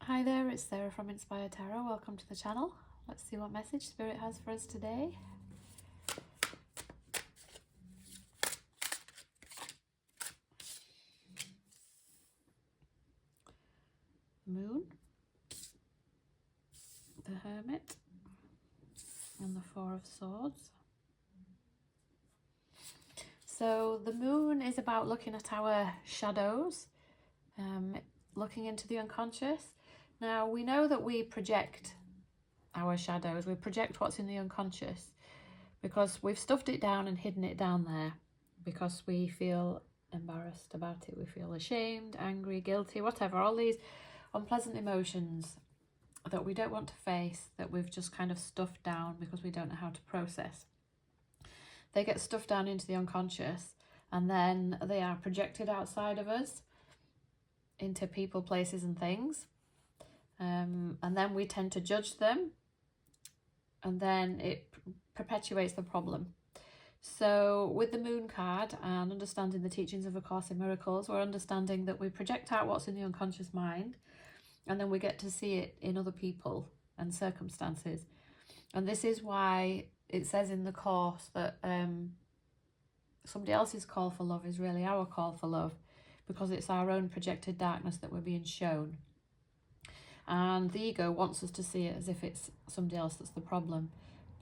Hi there, it's Sarah from Inspire Tarot. Welcome to the channel. Let's see what message Spirit has for us today. Moon, the Hermit, and the Four of Swords. So the moon is about looking at our shadows, looking into the unconscious. Now we know that we project our shadows, we project what's in the unconscious because we've stuffed it down and hidden it down there because we feel embarrassed about it, we feel ashamed, angry, guilty, whatever, all these unpleasant emotions that we don't want to face, that we've just kind of stuffed down because we don't know how to process. They get stuffed down into the unconscious and then they are projected outside of us into people, places and things. And then we tend to judge them, and then it perpetuates the problem. So with the moon card and understanding the teachings of A Course in Miracles, we're understanding that we project out what's in the unconscious mind, and then we get to see it in other people and circumstances. And this is why it says in the Course that somebody else's call for love is really our call for love, because it's our own projected darkness that we're being shown. And the ego wants us to see it as if it's somebody else that's the problem.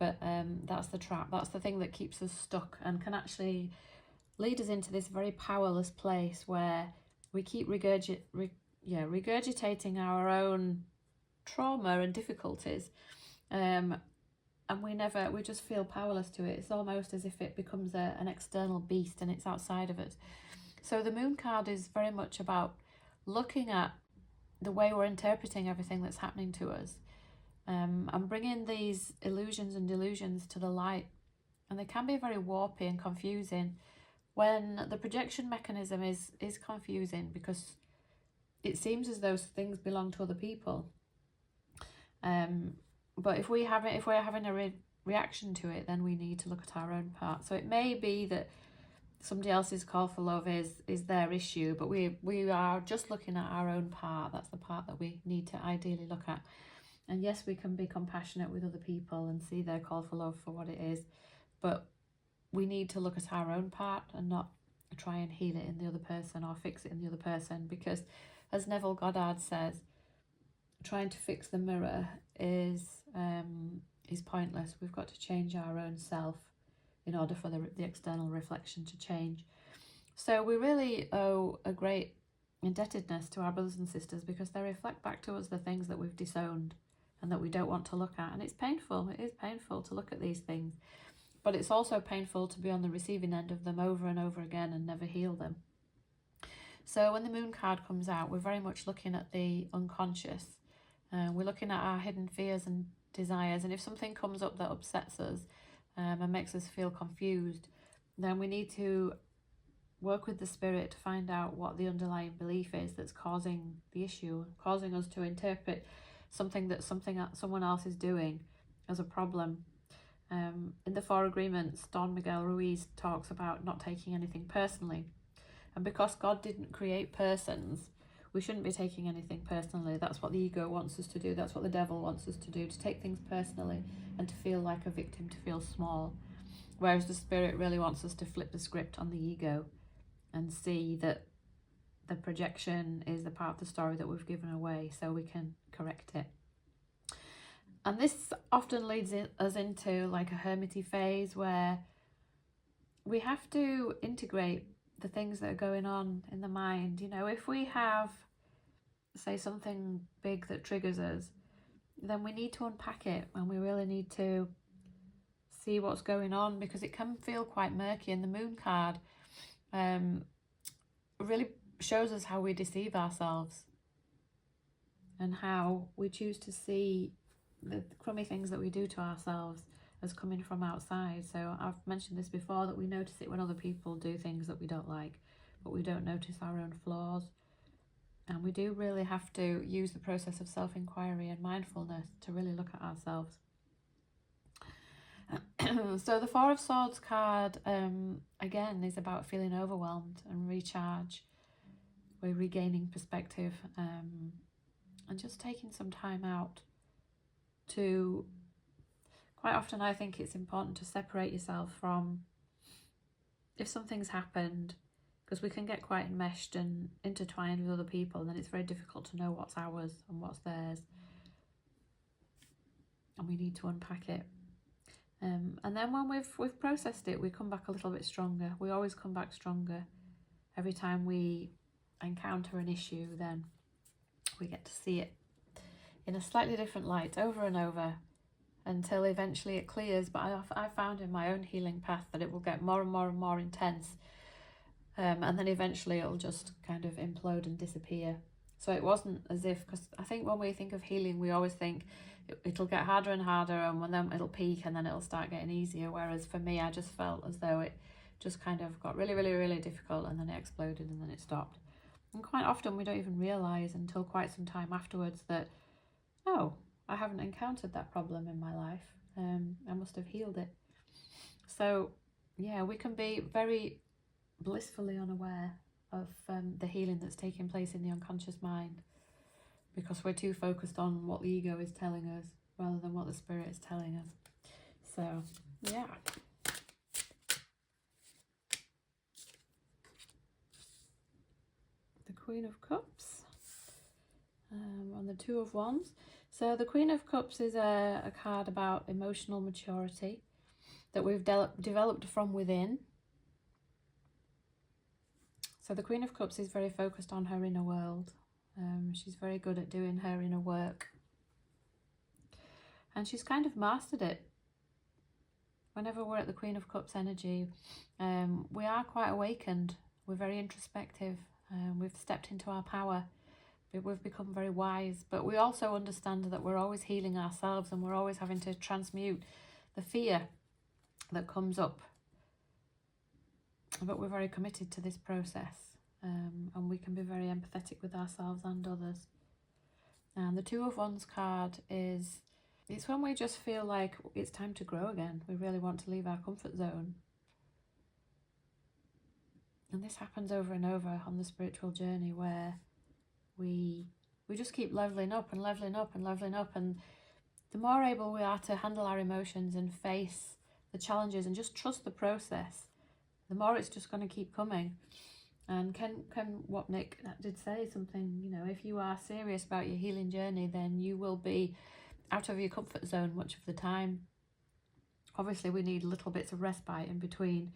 But that's the trap. That's the thing that keeps us stuck and can actually lead us into this very powerless place where we keep regurgitating our own trauma and difficulties. And we just feel powerless to it. It's almost as if it becomes an external beast and it's outside of us. So the moon card is very much about looking at the way we're interpreting everything that's happening to us, and bringing these illusions and delusions to the light. And they can be very warpy and confusing when the projection mechanism is confusing, because it seems as though things belong to other people. But if we're having a reaction to it, then we need to look at our own part. So it may be that somebody else's call for love is their issue, but we are just looking at our own part. That's the part that we need to ideally look at. And yes, we can be compassionate with other people and see their call for love for what it is, but we need to look at our own part and not try and heal it in the other person or fix it in the other person, because as Neville Goddard says, trying to fix the mirror is pointless. We've got to change our own self in order for the external reflection to change. So we really owe a great indebtedness to our brothers and sisters, because they reflect back to us the things that we've disowned and that we don't want to look at. And it's painful. It is painful to look at these things, but it's also painful to be on the receiving end of them over and over again and never heal them. So when the moon card comes out, we're very much looking at the unconscious. We're looking at our hidden fears and desires. And if something comes up that upsets us and makes us feel confused, then we need to work with the spirit to find out what the underlying belief is that's causing the issue, causing us to interpret something that someone else is doing as a problem. In the Four Agreements, Don Miguel Ruiz talks about not taking anything personally. And because God didn't create persons, we shouldn't be taking anything personally. That's what the ego wants us to do. That's what the devil wants us to do, to take things personally and to feel like a victim, to feel small. Whereas the spirit really wants us to flip the script on the ego and see that the projection is the part of the story that we've given away, so we can correct it. And this often leads us into like a hermity phase where we have to integrate the things that are going on in the mind. You know, if we have, say, something big that triggers us, then we need to unpack it, and we really need to see what's going on, because it can feel quite murky. And the moon card really shows us how we deceive ourselves and how we choose to see the crummy things that we do to ourselves as coming from outside. So I've mentioned this before, that we notice it when other people do things that we don't like, but we don't notice our own flaws. And we do really have to use the process of self-inquiry and mindfulness to really look at ourselves. So the Four of Swords card, again, is about feeling overwhelmed and recharge. We're regaining perspective and and just taking some time out to, quite often I think it's important to separate yourself from, if something's happened, because we can get quite enmeshed and intertwined with other people, and then it's very difficult to know what's ours and what's theirs, and we need to unpack it. And then when we've processed it, we come back a little bit stronger. We always come back stronger. Every time we encounter an issue, then we get to see it in a slightly different light over and over until eventually it clears. But I found in my own healing path that it will get more and more and more intense, and then eventually it'll just kind of implode and disappear. So it wasn't as if, because I think when we think of healing, we always think it'll get harder and harder, and then it'll peak and then it'll start getting easier. Whereas for me, I just felt as though it just kind of got really, really, really difficult, and then it exploded and then it stopped. And quite often we don't even realise until quite some time afterwards that, oh, I haven't encountered that problem in my life. I must have healed it. So yeah, we can be very blissfully unaware of the healing that's taking place in the unconscious mind, because we're too focused on what the ego is telling us rather than what the spirit is telling us. So yeah. The Queen of Cups and the Two of Wands. So the Queen of Cups is a card about emotional maturity that we've developed from within. So the Queen of Cups is very focused on her inner world. She's very good at doing her inner work. And she's kind of mastered it. Whenever we're at the Queen of Cups energy, we are quite awakened. We're very introspective. We've stepped into our power. We've become very wise. But we also understand that we're always healing ourselves, and we're always having to transmute the fear that comes up. But we're very committed to this process, and we can be very empathetic with ourselves and others. And the Two of Wands card is, it's when we just feel like it's time to grow again. We really want to leave our comfort zone. And this happens over and over on the spiritual journey, where we just keep leveling up and leveling up and leveling up. And the more able we are to handle our emotions and face the challenges and just trust the process, the more it's just going to keep coming. And Ken Wapnick did say something, you know, if you are serious about your healing journey, then you will be out of your comfort zone much of the time. Obviously, we need little bits of respite in between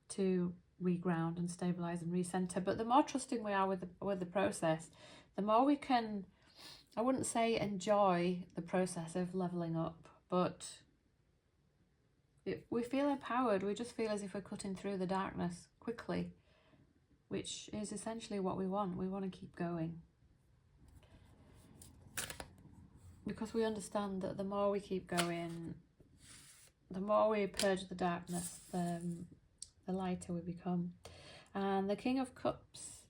to reground and stabilize and recenter. But the more trusting we are with the process, the more we can, I wouldn't say enjoy the process of leveling up, but we feel empowered. We just feel as if we're cutting through the darkness quickly, which is essentially what we want. We want to keep going, because we understand that the more we keep going, the more we purge the darkness, the lighter we become. And the King of Cups,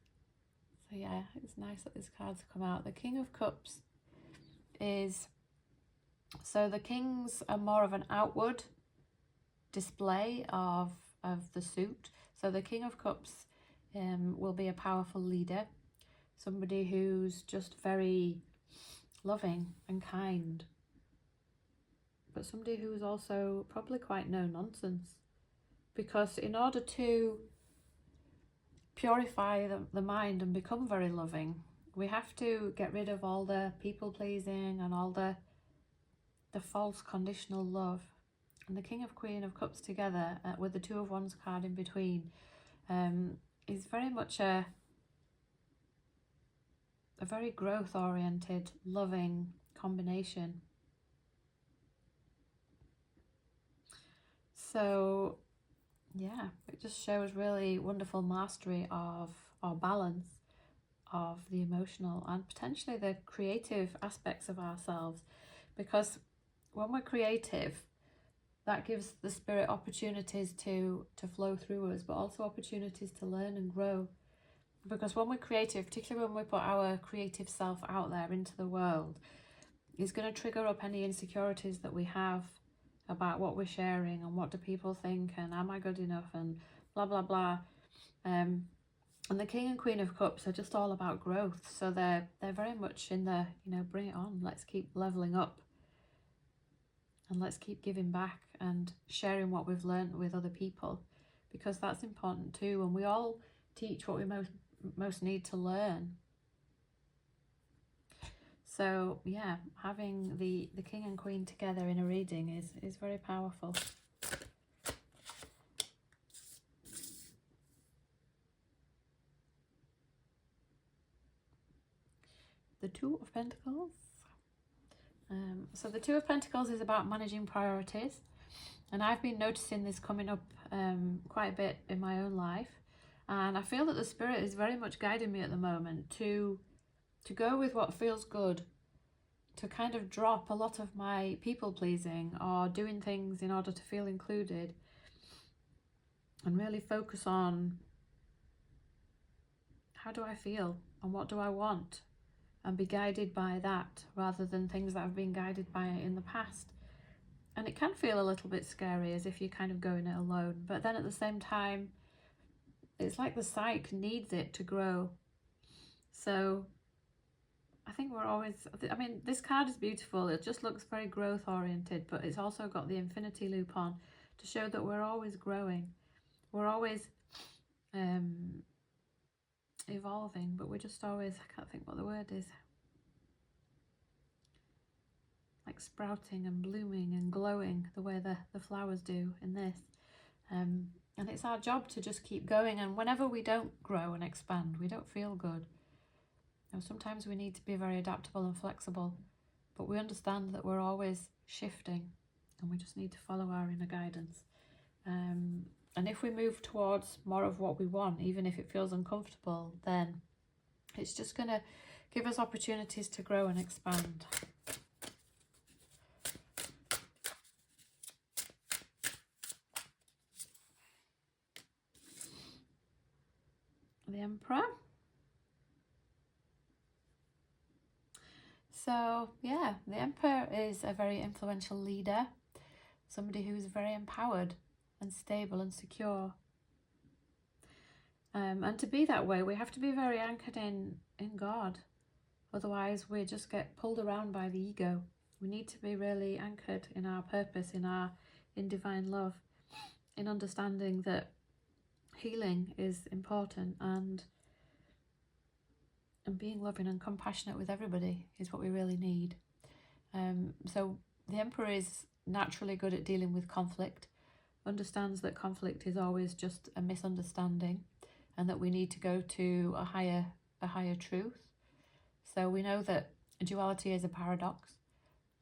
so yeah, it's nice that this card's come out. The King of Cups is, so the kings are more of an outward display of the suit. So the King of Cups will be a powerful leader, somebody who's just very loving and kind, but somebody who's also probably quite no nonsense, because in order to purify the mind and become very loving, we have to get rid of all the people pleasing and all the false conditional love. And the King of Queen of Cups together with the Two of Wands card in between is very much a very growth oriented, loving combination. So yeah, it just shows really wonderful mastery of, or balance of, the emotional and potentially the creative aspects of ourselves. Because when we're creative, that gives the spirit opportunities to flow through us, but also opportunities to learn and grow. Because when we're creative, particularly when we put our creative self out there into the world, it's going to trigger up any insecurities that we have about what we're sharing and what do people think and am I good enough and blah blah blah. And the King and Queen of Cups are just all about growth. So they're very much in the, you know, bring it on. Let's keep leveling up. And let's keep giving back and sharing what we've learned with other people. Because that's important too. And we all teach what we most need to learn. So yeah, having the King and Queen together in a reading is very powerful. The Two of Pentacles. So the Two of Pentacles is about managing priorities. And I've been noticing this coming up quite a bit in my own life. And I feel that the Spirit is very much guiding me at the moment to go with what feels good. To kind of drop a lot of my people pleasing or doing things in order to feel included. And really focus on how do I feel and what do I want, and be guided by that rather than things that I've been guided by in the past. And it can feel a little bit scary, as if you're kind of going it alone, but then at the same time it's like the psyche needs it to grow. So I think we're always, I mean, this card is beautiful. It just looks very growth oriented, but it's also got the infinity loop on to show that we're always growing. We're always evolving, but we're just always, I can't think what the word is, like sprouting and blooming and glowing the way the flowers do in this. And it's our job to just keep going. And whenever we don't grow and expand, we don't feel good. Now, sometimes we need to be very adaptable and flexible, but we understand that we're always shifting and we just need to follow our inner guidance. And if we move towards more of what we want, even if it feels uncomfortable, then it's just going to give us opportunities to grow and expand. The Emperor. So yeah, the Emperor is a very influential leader, somebody who is very empowered and stable and secure. And to be that way, we have to be very anchored in God. Otherwise, we just get pulled around by the ego. We need to be really anchored in our purpose, in divine love, in understanding that healing is important, and being loving and compassionate with everybody is what we really need. So the Emperor is naturally good at dealing with conflict, understands that conflict is always just a misunderstanding, and that we need to go to a higher truth. So we know that duality is a paradox,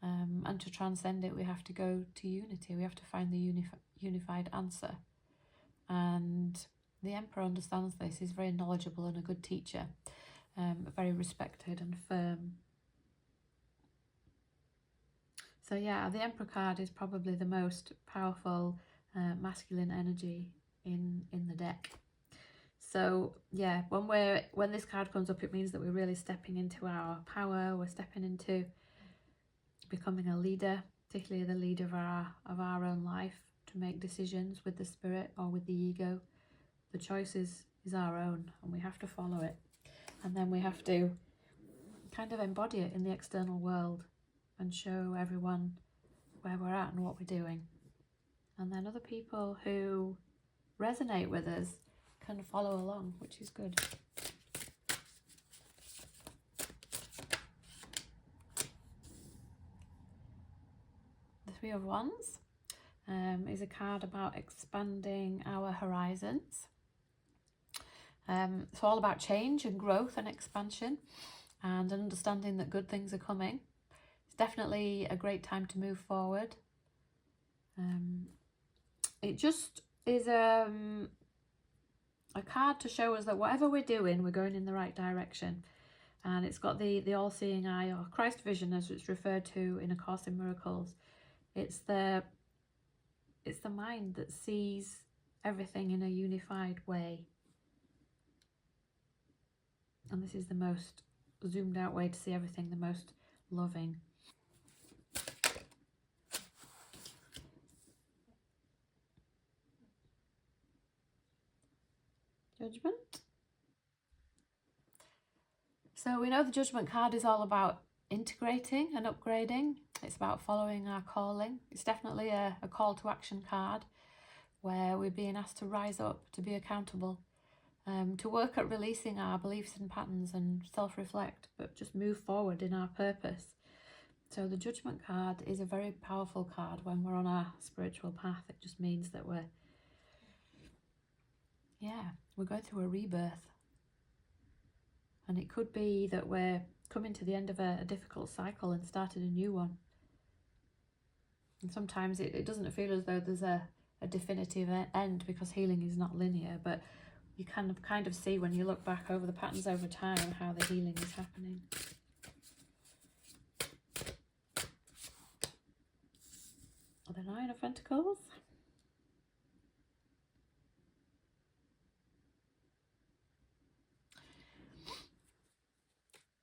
and to transcend it we have to go to unity. We have to find the unified answer. And the Emperor understands this. He's very knowledgeable and a good teacher, very respected and firm. So yeah, the Emperor card is probably the most powerful masculine energy in the deck. So yeah, when this card comes up, it means that we're really stepping into our power. We're stepping into becoming a leader, particularly the leader of our own life, to make decisions with the spirit or with the ego. The choice is our own, and we have to follow it. And then we have to kind of embody it in the external world and show everyone where we're at and what we're doing. And then other people who resonate with us can follow along, which is good. The Three of Wands is a card about expanding our horizons. It's all about change and growth and expansion, and an understanding that good things are coming. It's definitely a great time to move forward. It just is a card to show us that whatever we're doing, we're going in the right direction. And it's got the all-seeing eye, or Christ vision as it's referred to in A Course in Miracles. It's the mind that sees everything in a unified way. And this is the most zoomed out way to see everything, the most loving. Judgment. So we know the Judgment card is all about integrating and upgrading. It's about following our calling. It's definitely a call to action card where we're being asked to rise up, to be accountable, to work at releasing our beliefs and patterns and self-reflect, but just move forward in our purpose. So the Judgment card is a very powerful card when we're on our spiritual path. It just means that we're going through a rebirth. And it could be that we're coming to the end of a difficult cycle and starting a new one. And sometimes it doesn't feel as though there's a definitive end, because healing is not linear, but you kind of see when you look back over the patterns over time how the healing is happening. The Nine of Pentacles.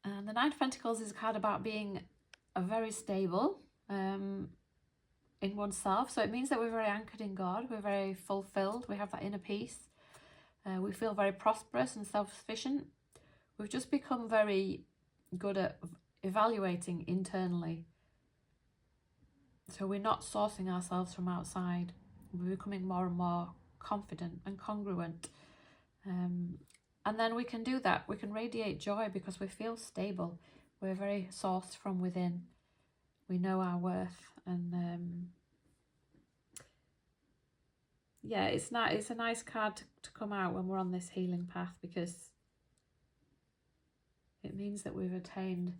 And the Nine of Pentacles is a card about being very stable in oneself. So it means that we're very anchored in God. We're very fulfilled. We have that inner peace. We feel very prosperous and self-sufficient. We've just become very good at evaluating internally. So we're not sourcing ourselves from outside. We're becoming more and more confident and congruent. And then we can do that. We can radiate joy because we feel stable. We're very sourced from within. We know our worth. And yeah, it's a nice card to come out when we're on this healing path, because it means that we've attained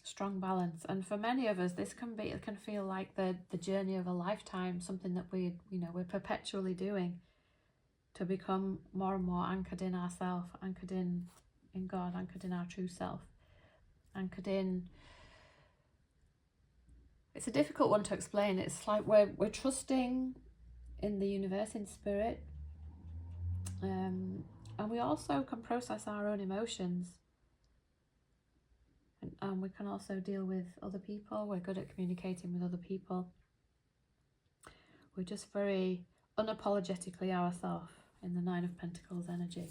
strong balance. And for many of us, it can feel like the journey of a lifetime, something that we're perpetually doing, to become more and more anchored in ourselves, anchored in God, anchored in our true self, anchored in... It's a difficult one to explain. It's like we're trusting in the universe, in spirit, and we also can process our own emotions, and we can also deal with other people. We're good at communicating with other people. We're just very unapologetically ourselves in the Nine of Pentacles energy.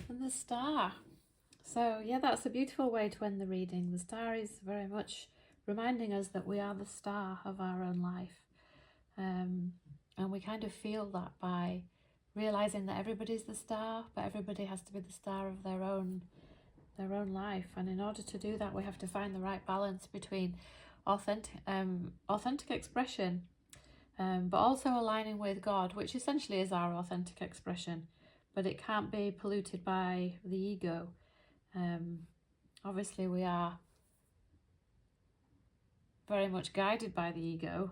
And the Star. So yeah, that's a beautiful way to end the reading. The Star is very much reminding us that we are the star of our own life. And we kind of feel that by realizing that everybody's the star, but everybody has to be the star of their own life. And in order to do that, we have to find the right balance between authentic expression, but also aligning with God, which essentially is our authentic expression, but it can't be polluted by the ego. Obviously we are very much guided by the ego,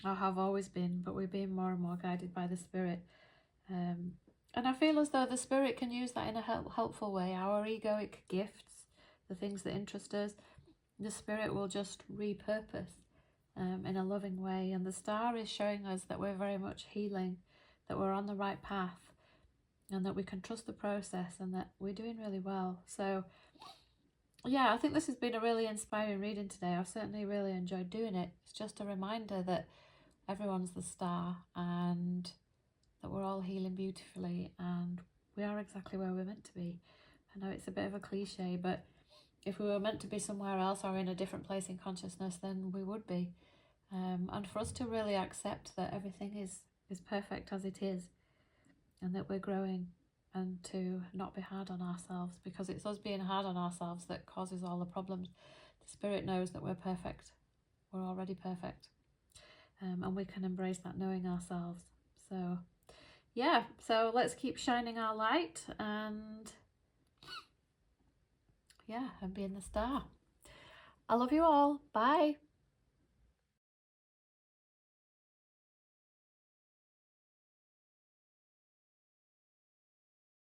or have always been, but we're being more and more guided by the spirit. And I feel as though the spirit can use that in a helpful way. Our egoic gifts, the things that interest us, the spirit will just repurpose in a loving way. And the Star is showing us that we're very much healing, that we're on the right path, and that we can trust the process, and that we're doing really well. So yeah, I think this has been a really inspiring reading today. I've certainly really enjoyed doing it. It's just a reminder that everyone's the star, and that we're all healing beautifully, and we are exactly where we're meant to be. I know it's a bit of a cliche, but if we were meant to be somewhere else or in a different place in consciousness, then we would be. And for us to really accept that everything is perfect as it is, and that we're growing, and to not be hard on ourselves, because it's us being hard on ourselves that causes all the problems. The spirit knows that we're perfect. We're already perfect. And we can embrace that knowing ourselves. So yeah, so let's keep shining our light, and yeah, and being the star. I love you all. Bye.